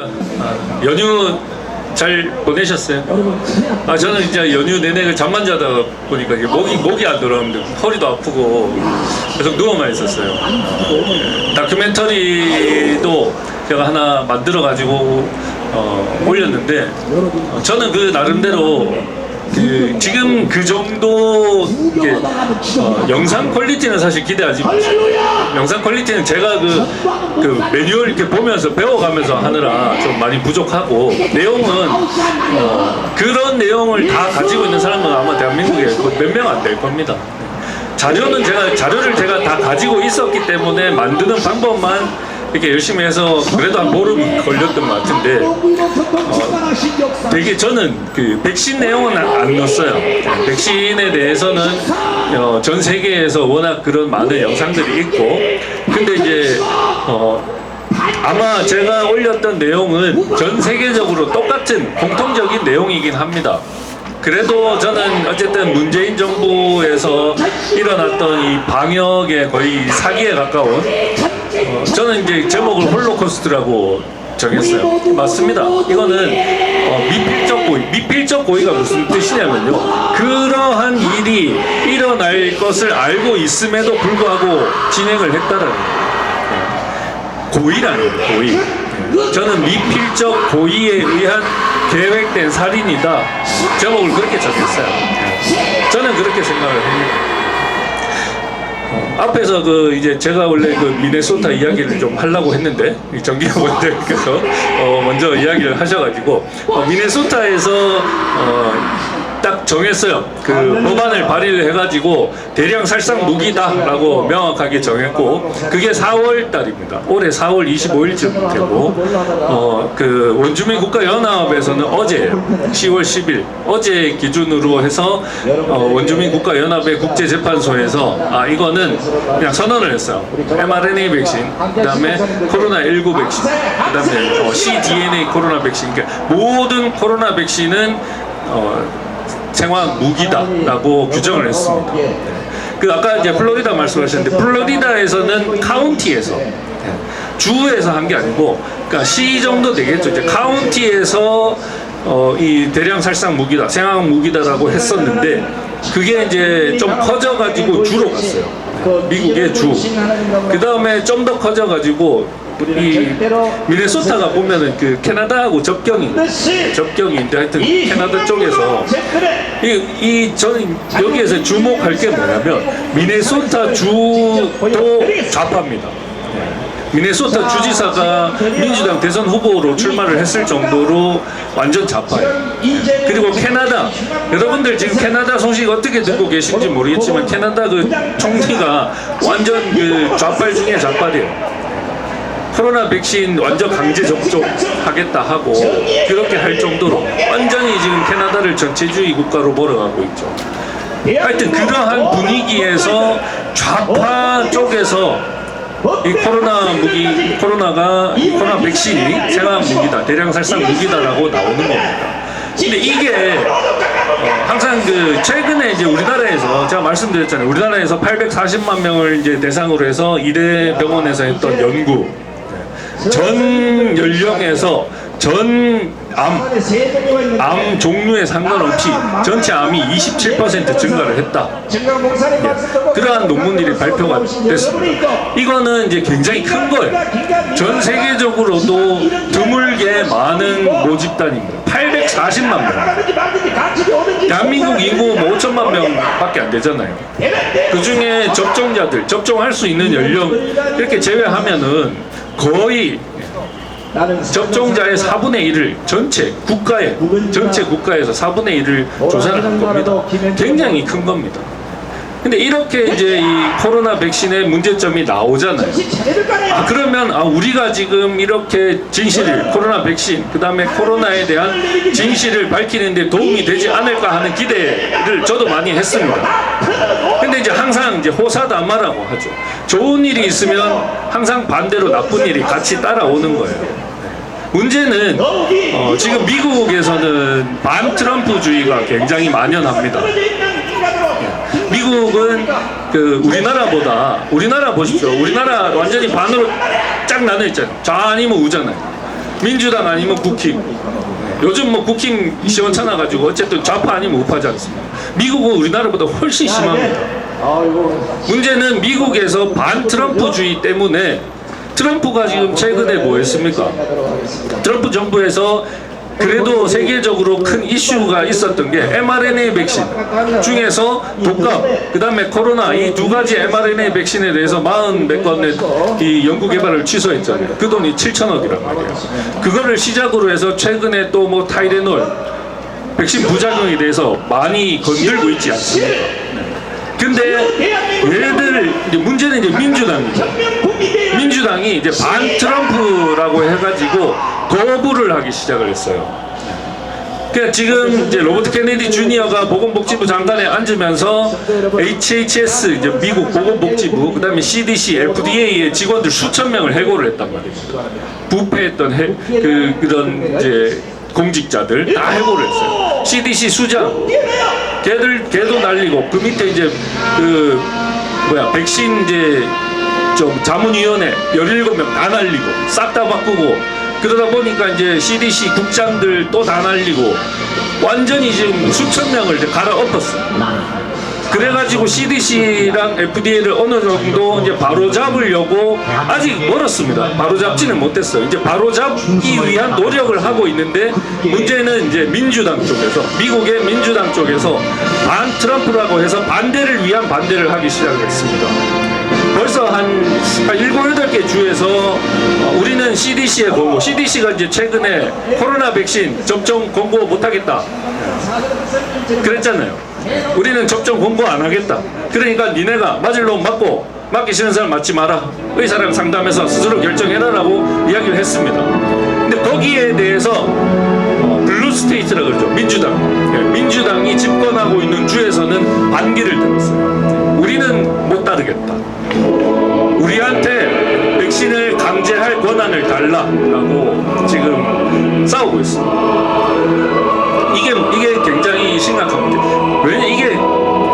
안녕하십니까. 연휴 잘 보내셨어요? 저는 이제 연휴 내내 잠만 자다 보니까 이게 목이 안 돌아오는데 허리도 아프고 계속 누워만 있었어요. 다큐멘터리도 제가 하나 만들어 가지고 올렸는데 저는 그 나름대로 지금 그 정도 영상 퀄리티는 사실 기대하지 마세요. 영상 퀄리티는 제가 그 매뉴얼 이렇게 보면서 배워가면서 하느라 좀 많이 부족하고, 내용은 그런 내용을 다 가지고 있는 사람은 아마 대한민국에 몇 명 안 될 겁니다. 자료를 제가 다 가지고 있었기 때문에 만드는 방법만 이렇게 열심히 해서 그래도 한 보름 걸렸던 것 같은데, 되게 저는 그 백신 내용은 안 넣었어요. 백신에 대해서는 전 세계에서 워낙 그런 많은 영상들이 있고, 근데 이제 아마 제가 올렸던 내용은 전 세계적으로 똑같은 공통적인 내용이긴 합니다. 그래도 저는 어쨌든 문재인 정부에서 일어났던 이 방역의 거의 사기에 가까운, 저는 이제 제목을 홀로코스트라고 정했어요. 맞습니다. 이거는 미필적 고의가 무슨 뜻이냐면요, 그러한 일이 일어날 것을 알고 있음에도 불구하고 진행을 했다라는 거예요. 고의라는 거예요. 고의. 저는 미필적 고의에 의한 계획된 살인이다. 제목을 그렇게 정했어요. 저는 그렇게 생각을 합니다. 앞에서 이제 제가 원래 미네소타 이야기를 좀 하려고 했는데 정기영 원장님께서 먼저 이야기를 하셔가지고, 미네소타에서 딱 정했어요. 그 법안을 발의를 해가지고 대량 살상 무기다라고 명확하게 정했고, 그게 4월 달입니다. 올해 4월 25일쯤 되고, 그 원주민 국가연합에서는 어제 10월 10일 어제 기준으로 해서 원주민 국가연합의 국제재판소에서 이거는 그냥 선언을 했어요. mRNA 백신, 그다음에 코로나19 백신, 그다음에 cDNA 코로나 백신, 그러니까 모든 코로나 백신은 생화 무기다라고 규정을 했습니다. 아까 이제 플로리다 말씀하셨는데, 플로리다에서는 카운티에서, 주에서 한 게 아니고, 그러니까 시 정도 되겠죠. 이제 카운티에서 이 대량 살상 무기다, 생화학 무기다라고 했었는데, 그게 이제 좀 커져가지고 주로 갔어요. 미국의 주. 그 다음에 좀 더 커져가지고, 이 미네소타가 보면은 그 캐나다하고 접경인데 하여튼 캐나다 쪽에서 저는 여기에서 주목할 게 뭐냐면, 미네소타 주도 좌파입니다. 미네소타 주지사가 민주당 대선 후보로 출마를 했을 정도로 완전 좌파예요. 그리고 캐나다, 여러분들 지금 캐나다 소식 어떻게 듣고 계신지 모르겠지만, 캐나다 그 총리가 완전 그 좌빨 중에 좌빨이에요. 코로나 백신 완전 강제 접종하겠다 하고 그렇게 할 정도로 완전히 지금 캐나다를 전체주의 국가로 몰아가고 있죠. 하여튼 그러한 분위기에서 좌파 쪽에서 이 코로나 백신이 생화학 무기다, 대량 살상 무기다라고 나오는 겁니다. 근데 이게 항상 최근에 이제 우리나라에서 제가 말씀드렸잖아요. 우리나라에서 840만 명을 이제 대상으로 해서 이대 병원에서 했던 연구, 전 연령에서 전 암 종류에 상관없이 전체 암이 27% 증가를 했다. 그러한 논문들이 발표가 됐습니다. 이거는 이제 굉장히 큰 거예요. 전 세계적으로도 드물게 많은 모집단입니다. 840만 명. 대한민국 인구 5천만 명밖에 안 되잖아요. 그 중에 접종자들, 접종할 수 있는 연령 이렇게 제외하면은 거의 접종자의 4분의 1을 전체 국가에서 4분의 1을 조사를 한 겁니다. 굉장히 큰 겁니다. 근데 이렇게 이제 이 코로나 백신의 문제점이 나오잖아요. 그러면 우리가 지금 이렇게 진실을, 코로나 백신, 그 다음에 코로나에 대한 진실을 밝히는 데 도움이 되지 않을까 하는 기대를 저도 많이 했습니다. 근데 이제 항상 이제 호사다마라고 하죠. 좋은 일이 있으면 항상 반대로 나쁜 일이 같이 따라오는 거예요. 문제는 지금 미국에서는 반트럼프주의가 굉장히 만연합니다. 미국은 우리나라 보십시오. 우리나라 완전히 반으로 쫙 나눠 있잖아요. 좌 아니면 우잖아요. 민주당 아니면 국힘. 요즘 뭐 국힘 시원찮아가지고 어쨌든 좌파 아니면 우파지 않습니까? 미국은 우리나라보다 훨씬 심합니다. 문제는 미국에서 반 트럼프주의 때문에 트럼프가 지금 최근에 뭐 했습니까? 트럼프 정부에서 그래도 세계적으로 큰 이슈가 있었던 게 mRNA 백신 중에서 독감, 그 다음에 코로나 이 두 가지 mRNA 백신에 대해서 40몇 건의 이 연구 개발을 취소했잖아요. 그 돈이 7천억이란 말이에요. 그거를 시작으로 해서 최근에 또 뭐 타이레놀 백신 부작용에 대해서 많이 건들고 있지 않습니까? 근데 얘들 문제는 이제 민주당이죠. 민주당이 이제 반 트럼프라고 해가지고 거부를 하기 시작을 했어요. 그러니까 지금 이제 로버트 케네디 주니어가 보건복지부 장관에 앉으면서 HHS 이제 미국 보건복지부 그다음에 CDC, FDA의 직원들 수천 명을 해고를 했단 말입니다. 부패했던 그런 이제 공직자들 다 해고를 했어요. CDC 수장 걔도 날리고 그 밑에 이제 그 백신 이제 좀 자문위원회 17명 다 날리고 싹 다 바꾸고 그러다 보니까 이제 CDC 국장들 또 다 날리고 완전히 지금 수천 명을 이제 갈아엎었어요. 그래가지고 CDC랑 FDA를 어느 정도 이제 바로 잡으려고 아직 멀었습니다. 바로 잡지는 못했어요. 이제 바로 잡기 위한 노력을 하고 있는데 문제는 이제 민주당 쪽에서 미국의 민주당 쪽에서 반 트럼프라고 해서 반대를 위한 반대를 하기 시작했습니다. 벌써 한 7, 8개 주에서 우리는 CDC에 보고 CDC가 이제 최근에 코로나 백신 접종 권고 못하겠다 그랬잖아요. 우리는 접종 권고 안 하겠다. 그러니까 니네가 맞을 놈 맞고 맞기 싫은 사람 맞지 마라. 의사랑 상담해서 스스로 결정해라라고 이야기를 했습니다. 근데 거기에 대해서 블루 스테이트라고 그러죠. 민주당이 집권하고 있는 주에서는 반기를 들었어요. 우리는 못 따르겠다. 우리한테 백신을 강제할 권한을 달라라고 지금 싸우고 있습니다. 이게 굉장히 심각한 문제. 왜냐 이게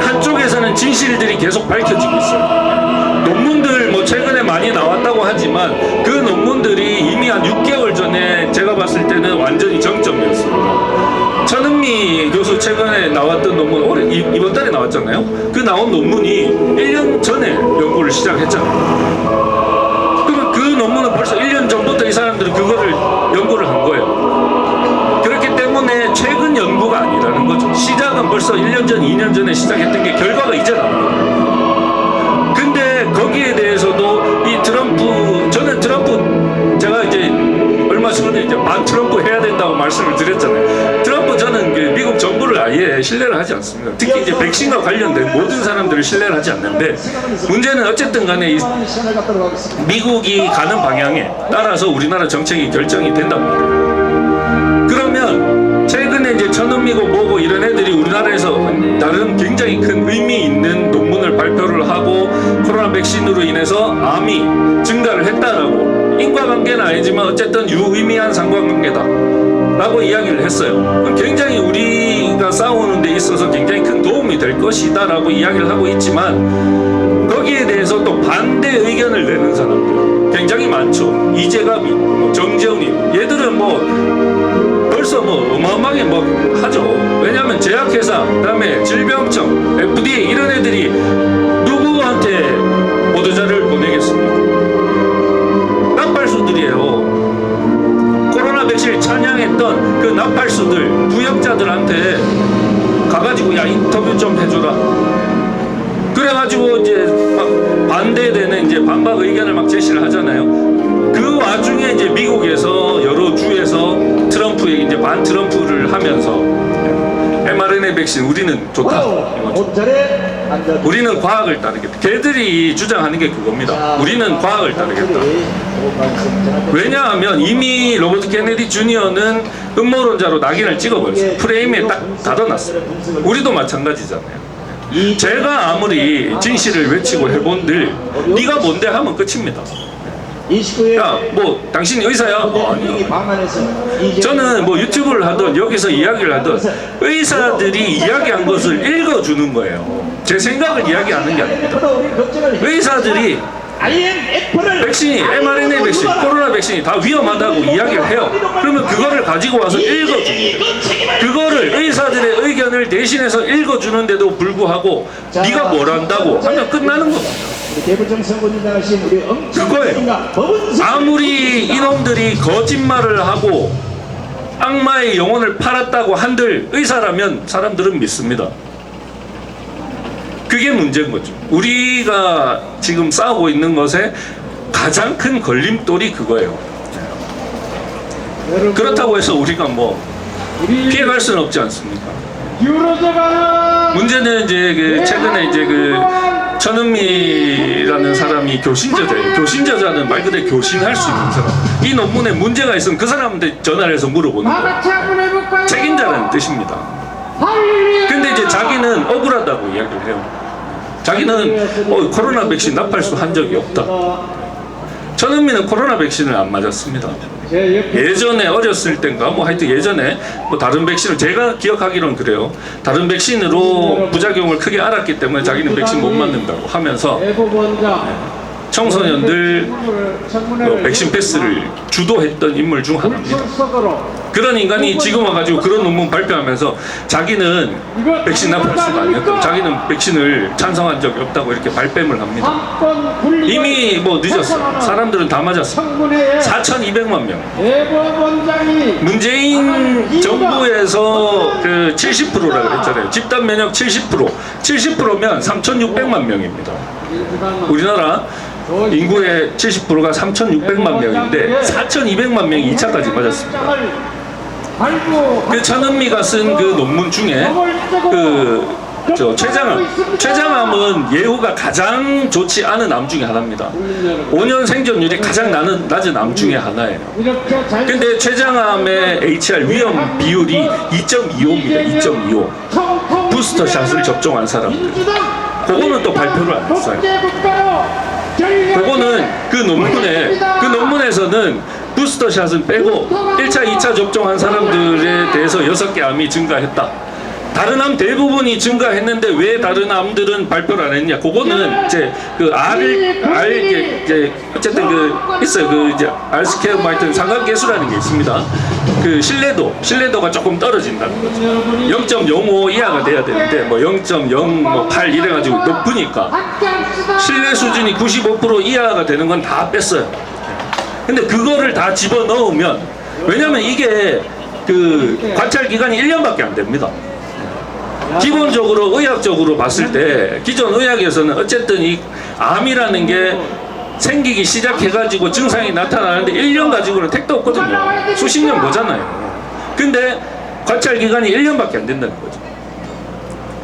한쪽에서는 진실들이 계속 밝혀지고 있어요. 논문들 뭐 최근에 많이 나왔다고 하지만 그 논문들이 이미 한 6개월 전에 제가 봤을 때는 완전히 정점이었습니다. 천은미 교수 최근에 나왔던 논문 이번 달에 나왔잖아요. 그 나온 논문이 1년 전에 연구를 시작했잖아요. 그러면 그 논문은 벌써 1년 전부터 이 사람들은 그거를 연구를 한 거예요. 그렇기 때문에 최근 연구가 아니라는 거죠. 시작은 벌써 1년 전, 2년 전에 시작했던 게 결과가 이제 나온 거예요. 근데 거기에 대해서도 이 저는 트럼프 제가 이제 얼마 전에 이제 반 트럼프 해야 된다고 말씀을 드렸잖아요. 트럼프 저는 미국 정부를 아예 신뢰를 하지 않습니다. 특히 이제 백신과 관련된 모든 사람들을 신뢰를 하지 않는데 문제는 어쨌든 간에 미국이 가는 방향에 따라서 우리나라 정책이 결정이 된단 말이에요. 그러면 최근에 이제 천은미고 뭐고 이런 애들이 우리나라에서 나름 굉장히 큰 의미 있는 논문을 발표를 하고 코로나 백신으로 인해서 암이 증가를 했다라고 인과관계는 아니지만 어쨌든 유의미한 상관관계다 라고 이야기를 했어요. 그럼 굉장히 우리가 싸우는 데 있어서 굉장히 큰 도움이 될 것이다 라고 이야기를 하고 있지만 거기에 대해서 또 반대 의견을 내는 사람들 굉장히 많죠. 이재갑이, 정재훈이 얘들은 뭐 벌써 뭐 어마어마하게 뭐 하죠. 왜냐하면 제약회사, 그다음에 질병청, FDA 이런 애들이 누구한테 보도자를 보내겠습니까? 나팔수들이에요. 코로나 백신을 찬양했던 그 나팔수들, 부역자들한테 가가지고 야 인터뷰 좀 해줘라. 그래가지고 이제 막 반대되는 이제 반박 의견을 막 제시를 하잖아요. 그 와중에 이제 미국에서 여러 주에서 트럼프에게 이제 반 트럼프를 하면서 mRNA 백신 우리는 좋다. 우리는 과학을 따르겠다. 걔들이 주장하는 게 그겁니다. 우리는 과학을 따르겠다. 왜냐하면 이미 로버트 케네디 주니어는 음모론자로 낙인을 찍어버렸어요. 프레임에 딱 닫아놨어요. 우리도 마찬가지잖아요. 제가 아무리 진실을 외치고 해본들 네가 뭔데 하면 끝입니다. 야, 뭐 당신 의사야? 아니요. 저는 뭐 유튜브를 하든 여기서 이야기를 하든 의사들이 이야기한 것을 읽어주는 거예요. 제 생각을 이야기하는 게 아닙니다. 의사들이 IMF를 백신이 mRNA 백신, 코로나 백신이 다 위험하다고 이야기를 해요. 그러면 그거를 가지고 와서 읽어줍니다. 그거를 의사들의 의견을 대신해서 읽어주는데도 불구하고 네가 뭘 안다고 하면 끝나는 겁니다. 대부정 선거인단하신 우리 그거예요. 아무리 이놈들이 거짓말을 하고 악마의 영혼을 팔았다고 한들 의사라면 사람들은 믿습니다. 그게 문제인 거죠. 우리가 지금 싸우고 있는 것에 가장 큰 걸림돌이 그거예요. 그렇다고 해서 우리가 뭐 피해갈 수는 없지 않습니까? 문제는 이제 그 최근에 이제 그 천은미라는 사람이 교신저자예요. 교신저자는 말 그대로 교신할 수 있는 사람. 이 논문에 문제가 있으면 그 사람한테 전화를 해서 물어보는 거예요. 책임자라는 뜻입니다. 근데 이제 자기는 억울하다고 이야기를 해요. 자기는 코로나 백신 납할수 한 적이 없다. 천은미는 코로나 백신을 안 맞았습니다. 예전에 어렸을 땐가 뭐 하여튼 예전에 뭐 다른 백신을 제가 기억하기로는 그래요. 다른 백신으로 부작용을 크게 알았기 때문에 자기는 백신 못 맞는다고 하면서 청소년들 백신 패스를 주도했던 인물 중 하나입니다. 그런 인간이 지금 와가지고 그런 논문 발표하면서 자기는 백신 납할 수가 아니었고 자기는 백신을 찬성한 적이 없다고 이렇게 발뺌을 합니다. 이미 뭐 늦었어요. 사람들은 다 맞았어요. 4,200만 명. 문재인 정부에서 그 70%라 그랬잖아요. 집단 면역 70%면 3,600만 명입니다. 우리나라 인구의 70%가 3,600만 명인데 4,200만 명이 2차까지 맞았습니다. 그 천은미가 쓴 그 논문 중에 최장암은 예후가 가장 좋지 않은 암 중에 하나입니다. 5년 생존율이 가장 낮은 암 중에 하나예요. 근데 췌장암의 HR 위험 비율이 2.25입니다. 2.25. 부스터 샷을 접종한 사람들. 그거는 또 발표를 안 했어요. 그거는 그 논문에서는 부스터 샷은 빼고 1차, 2차 접종한 사람들에 대해서 6개 암이 증가했다. 다른 암 대부분이 증가했는데 왜 다른 암들은 발표를 안 했냐? 그거는 이제 그 이제 어쨌든 그 있어요. 그 이제 R 스퀘어 뭐 하여튼 상관계수라는 게 있습니다. 그 신뢰도가 조금 떨어진다는 거죠. 0.05 이하가 돼야 되는데 뭐 0.08 이래가지고 높으니까 신뢰 수준이 95% 이하가 되는 건 다 뺐어요. 근데 그거를 다 집어 넣으면 왜냐면 이게 그 관찰 기간이 1년밖에 안 됩니다. 기본적으로 의학적으로 봤을 때 기존 의학에서는 어쨌든 이 암이라는 게 생기기 시작해가지고 증상이 나타나는데 1년 가지고는 택도 없거든요. 수십 년 보잖아요. 근데 관찰 기간이 1년밖에 안 된다는 거죠.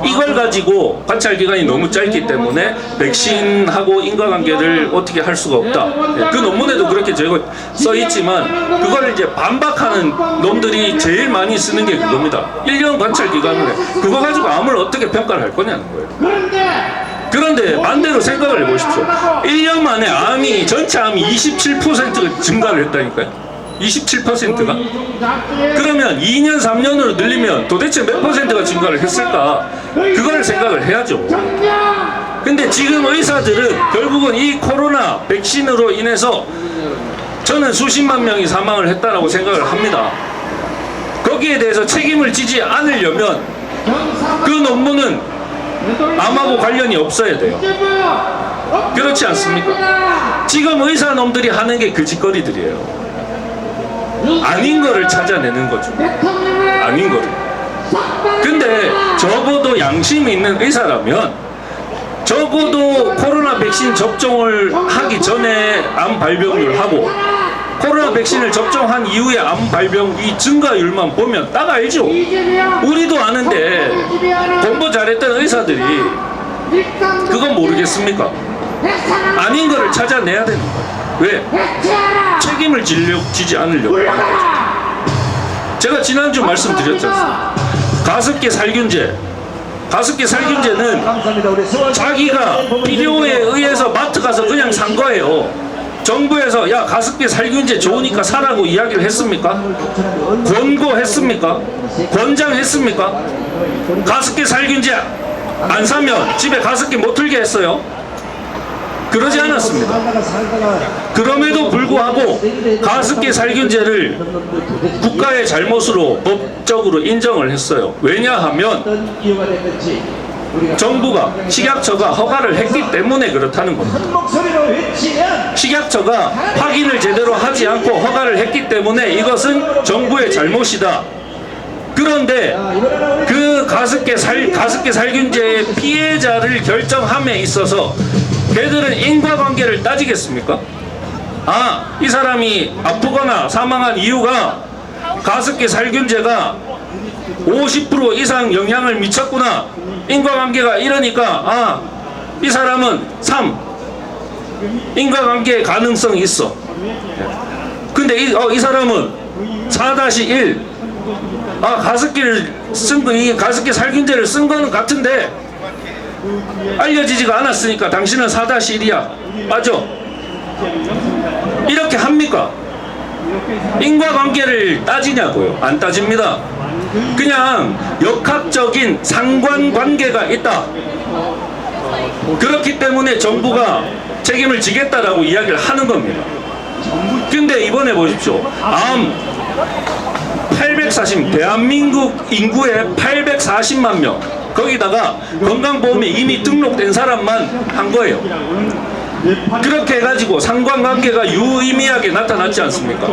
이걸 가지고 관찰 기간이 너무 짧기 때문에 백신하고 인과관계를 어떻게 할 수가 없다. 그 논문에도 그렇게 써 있지만 그걸 이제 반박하는 놈들이 제일 많이 쓰는 게 그겁니다. 1년 관찰 기간을 해. 그거 가지고 암을 어떻게 평가를 할 거냐는 거예요. 그런데 반대로 생각을 해보십시오. 1년 만에 암이 전체 암이 27%가 증가를 했다니까요. 27%가? 그러면 2년, 3년으로 늘리면 도대체 몇 %가 증가를 했을까? 그걸 생각을 해야죠. 근데 지금 의사들은 결국은 이 코로나 백신으로 인해서 저는 수십만 명이 사망을 했다라고 생각을 합니다. 거기에 대해서 책임을 지지 않으려면 그 논문은 암하고 관련이 없어야 돼요. 그렇지 않습니까? 지금 의사놈들이 하는 게 그 짓거리들이에요. 아닌 거를 찾아내는 거죠. 아닌 거를. 근데 적어도 양심이 있는 의사라면 적어도 코로나 백신 접종을 하기 전에 암 발병률하고 코로나 백신을 접종한 이후에 암 발병 이 증가율만 보면 딱 알죠. 우리도 아는데 공부 잘했던 의사들이 그건 모르겠습니까? 아닌 거를 찾아내야 되는 거예요. 왜? 책임을 지지 않으려고. 제가 지난주 말씀드렸지 않습니까? 가습기 살균제는 자기가 필요에 의해서 마트 가서 그냥 산 거예요. 정부에서 야 가습기 살균제 좋으니까 사라고 이야기를 했습니까? 권고했습니까? 권장했습니까? 가습기 살균제 안 사면 집에 가습기 못 틀게 했어요. 그러지 않았습니다. 그럼에도 불구하고 가습기 살균제를 국가의 잘못으로 법적으로 인정을 했어요. 왜냐하면 어떤 이유가 됐는지 우리가 정부가 식약처가 허가를 했기 때문에 그렇다는 겁니다. 큰 목소리로 외치면 식약처가 확인을 제대로 하지 않고 허가를 했기 때문에 이것은 정부의 잘못이다. 그런데 그 가습기 살균제의 피해자를 결정함에 있어서 걔들은 인과관계를 따지겠습니까? 아, 이 사람이 아프거나 사망한 이유가 가습기 살균제가 50% 이상 영향을 미쳤구나. 인과관계가 이러니까 아, 이 사람은 3. 인과관계의 가능성이 있어. 근데 이 사람은 4-1. 아, 가습기를 쓴 거, 이 가습기 살균제를 쓴 거는 같은데 알려지지가 않았으니까 당신은 4-1이야. 맞아? 이렇게 합니까? 인과관계를 따지냐고요? 안 따집니다. 그냥 역학적인 상관관계가 있다. 그렇기 때문에 정부가 책임을 지겠다라고 이야기를 하는 겁니다. 근데 이번에 보십시오. 암 840, 대한민국 인구의 840만 명, 거기다가 건강보험에 이미 등록된 사람만 한 거예요. 그렇게 해가지고 상관관계가 유의미하게 나타났지 않습니까?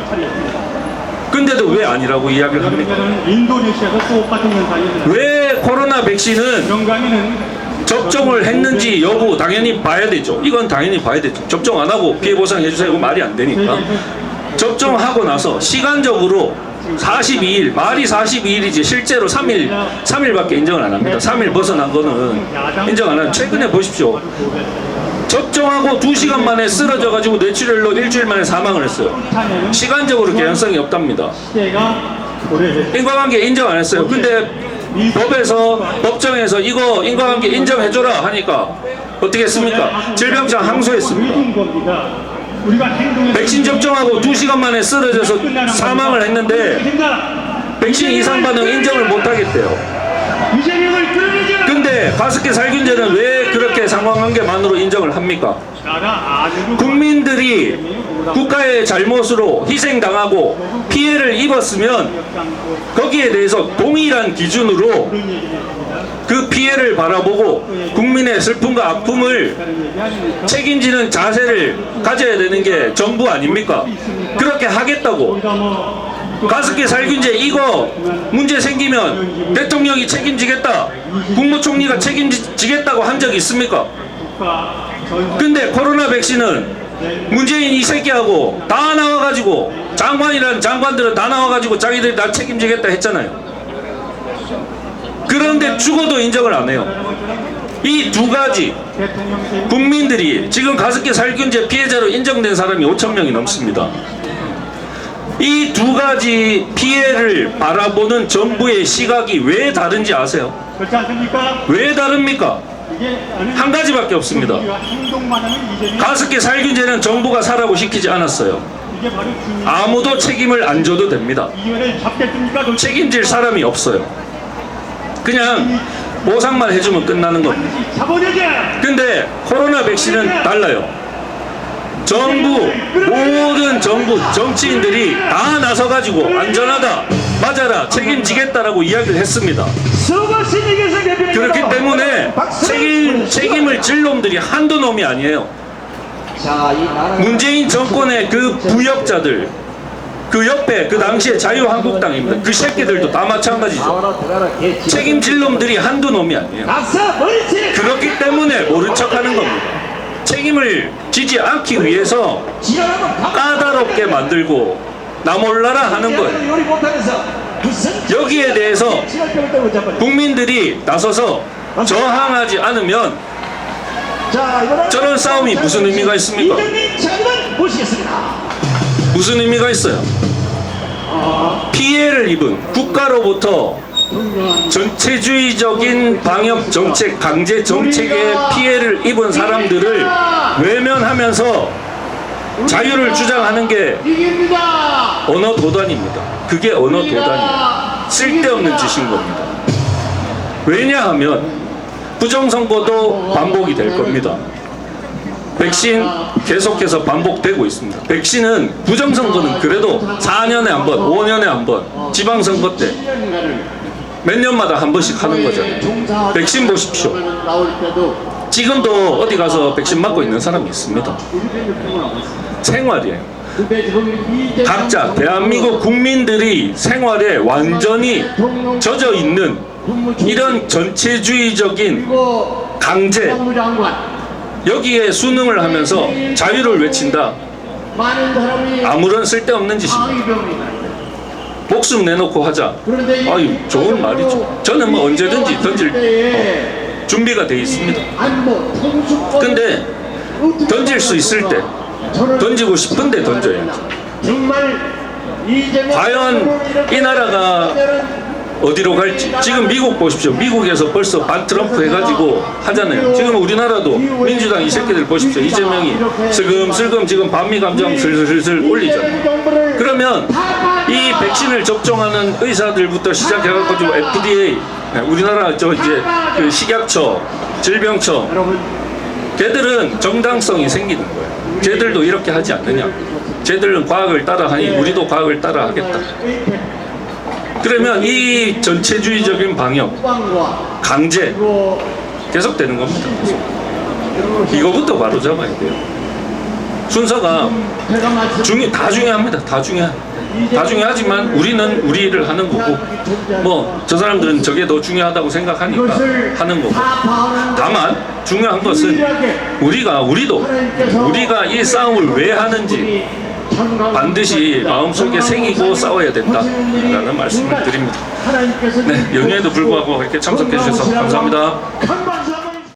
근데도 왜 아니라고 이야기를 합니까? 인도네시아도 똑같은 현상이 왜 코로나 백신은 영광이는 접종을 했는지 여부 당연히 봐야 되죠. 이건 당연히 봐야 되죠. 접종 안 하고 피해 보상해 주세요. 이거 말이 안 되니까. 접종하고 나서 시간적으로 42일, 말이 42일이지 실제로 3일밖에 인정을 안 합니다. 3일 벗어난 거는 인정 안 합니다. 최근에 보십시오. 접종하고 2시간 만에 쓰러져가지고 뇌출혈로 일주일 만에 사망을 했어요. 시간적으로 개연성이 없답니다. 시대가 오래됐습니다. 인과관계 인정 안 했어요. 근데 법정에서 이거 인과관계 인정해줘라 하니까 어떻게 했습니까? 질병청 항소했습니다. 모든 겁니다. 우리가 행동에서 백신 접종하고 2시간 만에 쓰러져서 사망을 했는데 백신 이상 반응 인정을 못 하겠대요. 이재명을 끌어내자. 근데 가습기 살균제는 왜 그렇게 상관관계만으로 인정을 합니까? 나라 안으로 국민들이 국가의 잘못으로 희생당하고 피해를 입었으면 거기에 대해서 동일한 기준으로 그 피해를 바라보고 국민의 슬픔과 아픔을 책임지는 자세를 가져야 되는 게 정부 아닙니까? 그렇게 하겠다고. 가습기 살균제 이거 문제 생기면 대통령이 책임지겠다, 국무총리가 책임지겠다고 한 적이 있습니까? 근데 코로나 백신은 문재인 이 새끼하고 다 나와가지고 장관이란 장관들은 다 나와가지고 자기들이 다 책임지겠다 했잖아요. 그런데 죽어도 인정을 안 해요. 이 두 가지 국민들이 지금 가습기 살균제 피해자로 인정된 사람이 5,000명이 넘습니다. 이 두 가지 피해를 바라보는 정부의 시각이 왜 다른지 아세요? 그렇지 않습니까? 왜 다릅니까? 이게 한 가지밖에 없습니다. 행동만 하면 이재명 가습기 살균제는 정부가 사라고 시키지 않았어요. 이게 바로 중요. 아무도 책임을 안 져도 됩니다. 이원을 잡겠습니까? 책임질 사람이 없어요. 그냥 보상만 해주면 끝나는 겁니다. 잡아내자. 근데 코로나 백신은 달라요. 정부, 모든 정부 정치인들이 다 나서가지고 안전하다, 맞아라, 책임지겠다라고 이야기를 했습니다. 수고하신 대표님. 그렇기 때문에 책임을 질 놈들이 한두 놈이 아니에요. 자, 이 나라 문재인 정권의 그 부역자들, 그 옆에 그 당시에 자유한국당입니다. 그 새끼들도 다 마찬가지죠. 나와라 들어라 개 책임질 놈들이 한두 놈이 아니에요. 낙사 머리채 그렇기 때문에 모른 척하는 겁니다. 책임을 지지 않기 위해서 지랄하면 까다롭게 만들고 나 몰라라 하는 거예요. 요리 못하면서 무슨 여기에 대해서 지랄병을 떨고 잡아요. 국민들이 나서서 저항하지 않으면 자, 이번엔 저런 싸움이 무슨 의미가 있습니까? 이정민 장관 모시겠습니다. 무슨 의미가 있어요? 피해를 입은 국가로부터 전체주의적인 방역 정책, 강제 정책에 피해를 입은 사람들을 외면하면서 자유를 주장하는 게 언어 도단입니다. 그게 언어 도단이에요. 쓸데없는 짓인 겁니다. 왜냐하면 부정선거도 반복이 될 겁니다. 백신 계속해서 반복되고 있습니다. 백신은 부정선거는 그래도 4년에 한 번, 5년에 한 번, 지방선거 때 몇 년마다 한 번씩 하는 거잖아요. 백신 보십시오. 지금도 어디 가서 백신 맞고 있는 사람이 있습니다. 생활이에요. 각자 대한민국 국민들이 생활에 완전히 젖어 있는 이런 전체주의적인 강제, 여기에 순응을 하면서 자유를 외친다. 아무런 쓸데없는 짓입니다. 목숨 내놓고 하자. 아유, 좋은 말이죠. 저는 뭐 언제든지 던질 준비가 돼 있습니다. 근데 던질 수 있을 때, 던지고 싶은데 던져야죠. 과연 이 나라가 어디로 갈지. 지금 미국 보십시오. 미국에서 벌써 반 트럼프 해가지고 하잖아요. 지금 우리나라도 민주당 이 새끼들 보십시오. 이재명이 슬금슬금 지금 반미 감정 슬슬슬슬 올리잖아요. 그러면 이 백신을 접종하는 의사들부터 시작해갖고 지금 FDA, 우리나라 저 이제 그 식약처, 질병처, 걔들은 정당성이 생기는 거예요. 쟤들도 이렇게 하지 않느냐. 쟤들은 과학을 따라하니 우리도 과학을 따라하겠다. 그러면 이 전체주의적인 방역, 강제 계속되는 겁니다. 이거부터 바로 잡아야 돼요. 순서가 다 중요합니다. 다 중요하지만 우리는 우리 일을 하는 거고, 뭐 저 사람들은 저게 더 중요하다고 생각하니까 하는 거고. 다만 중요한 것은 우리가 이 싸움을 왜 하는지 반드시 마음속에 새기고 싸워야 된다라는 말씀을 드립니다. 네, 연휴에도 불구하고 이렇게 참석해 주셔서 감사합니다.